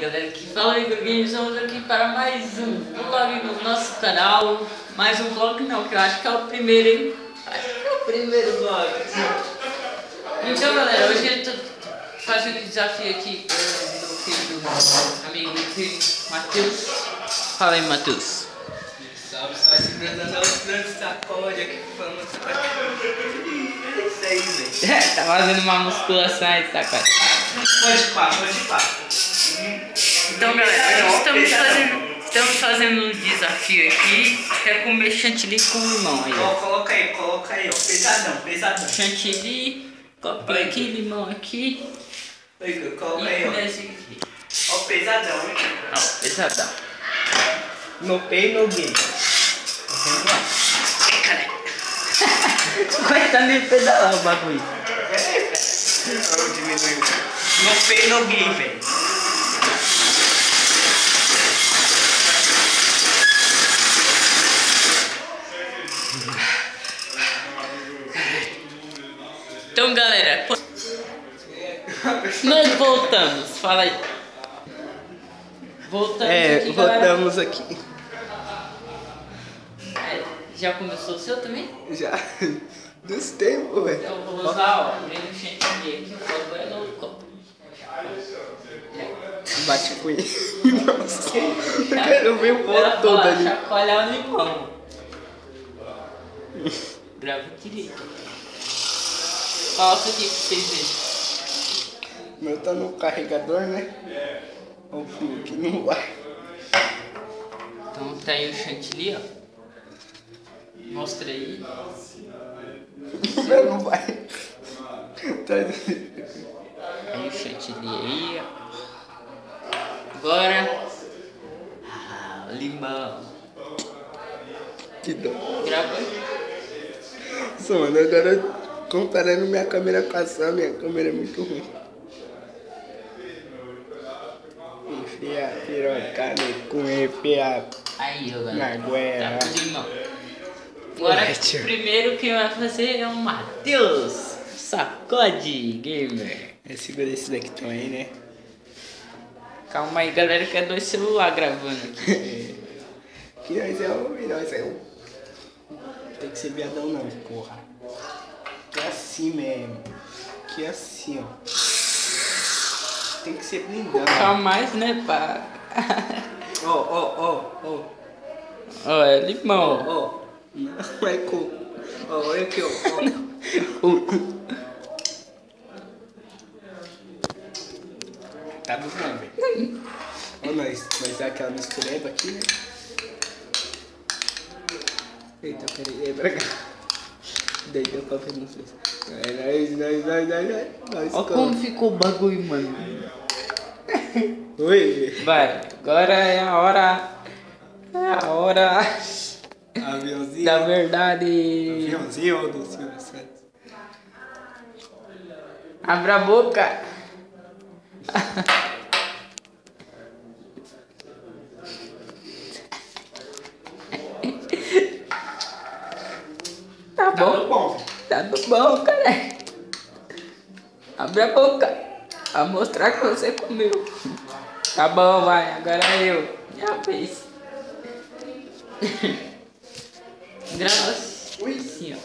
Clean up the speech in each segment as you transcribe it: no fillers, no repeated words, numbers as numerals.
galera, que fala aí Games, estamos aqui para mais um vlog no nosso canal. Mais um vlog não, que eu acho que é o primeiro, hein? Acho que é o primeiro vlog. Então galera, hoje eu tô fazendo um desafio aqui com o meu filho, amigo Matheus. Fala aí, Matheus. Salve, só segurando os grandes sacode aqui falando é isso aí, velho. Tá fazendo uma musculação aí, sacode. Pode pá. Então galera, estamos fazendo um desafio aqui, que é comer chantilly com limão aí, ó. Coloca aí, ó. Pesadão. Chantilly, copinho aqui, limão aqui. Igor, coloca E aí, ó. colherzinha aqui. Ó, pesadão, hein? Ó, pesadão. No pay, no game. Vai tá nem pedalar o bagulho. Eu diminui. No pay, no game, velho. Então galera, nós voltamos, fala aí. Voltamos aqui, galera. voltamos aqui. Já começou o seu também? Já. Dos tempos, velho. Eu vou usar, ó, vem no chantilly aqui, o copo é louco. Bate com ele. Nossa, eu quero ver o ponto todo ali. Chacoalhar o limão. Grava direito. Coloca aqui pra vocês verem. O meu tá no carregador, né? O fio que não vai. Então tá aí o chantilly, ó. Mostra aí. O meu não vai. Aí o chantilly aí, ó. Agora. Limão. Que dó. Grava aí. Nossa, mano, agora comparando minha câmera com a sua, minha câmera é muito ruim. Enfia a piroca com enfia Aí, ó, na galera. goela. Tá com limão. Agora, Tio. primeiro quem vai fazer é o Matheus. Sacode Gamer. Eu seguro esse daqui também, né? Calma aí, galera, que é dois celulares gravando aqui. Que nós é o... Tem que ser viadão não, porra. Que é assim mesmo. Que é assim, ó. Tem que ser blindado. Calma mais, né, pá? Ó. Ó, é limão. Ó. Não é coco. Ó, olha aqui, ó. Tá bom, velho. Ó, nós dá aquela mistureba aqui, né? Eita, peraí, pra cá. Daí deu pra ver, não sei. Nós. Ó como ficou o bagulho, mano. Oi. Vai, agora é a hora. É a hora Aviãozinho. da verdade. Aviãozinho do Silvio Santos. Abra a boca. Tá bom. Tá bom, cara. Abre a boca. Pra mostrar que você comeu. Tá bom, vai. Agora é eu. Minha vez. Grava assim, ó.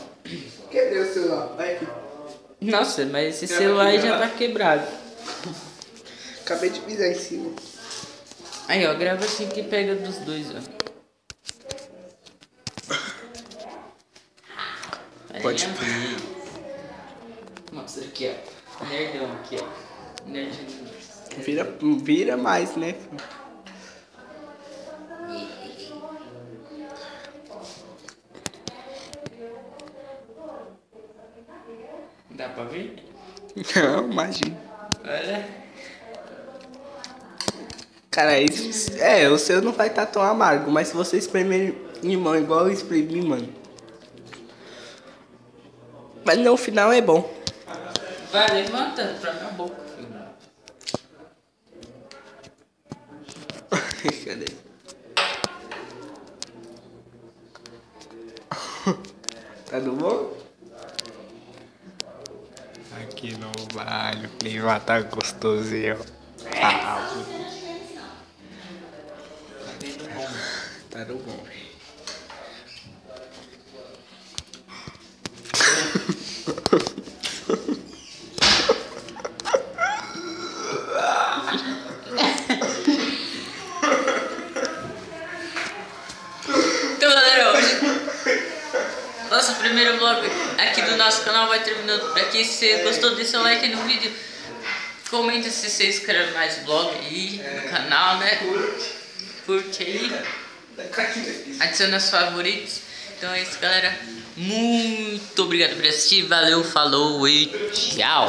Cadê o celular? Vai aqui. Nossa, mas esse celular aí já tá quebrado. Acabei de pisar em cima. Aí, ó. Grava assim que pega dos dois, ó. Pode. Mostra aqui, ó. Nerdão aqui, ó. Nerdão. Vira mais, né? Dá pra ver? Não, imagina. Olha. Cara, isso, o seu não vai estar tão amargo, mas se você espremer limão igual eu espremi, mano. Mas no final é bom. Vai levantando pra minha boca, filho. Cadê? Tá do bom? Aqui no vale, o clima tá gostosinho. Nosso primeiro vlog aqui do nosso canal vai terminando por aqui. Se você gostou, deixa o like aí no vídeo. Comenta se vocês querem mais vlog aí no canal, né? Curte aí. Adiciona os favoritos. Então é isso, galera. Muito obrigado por assistir. Valeu, falou e tchau.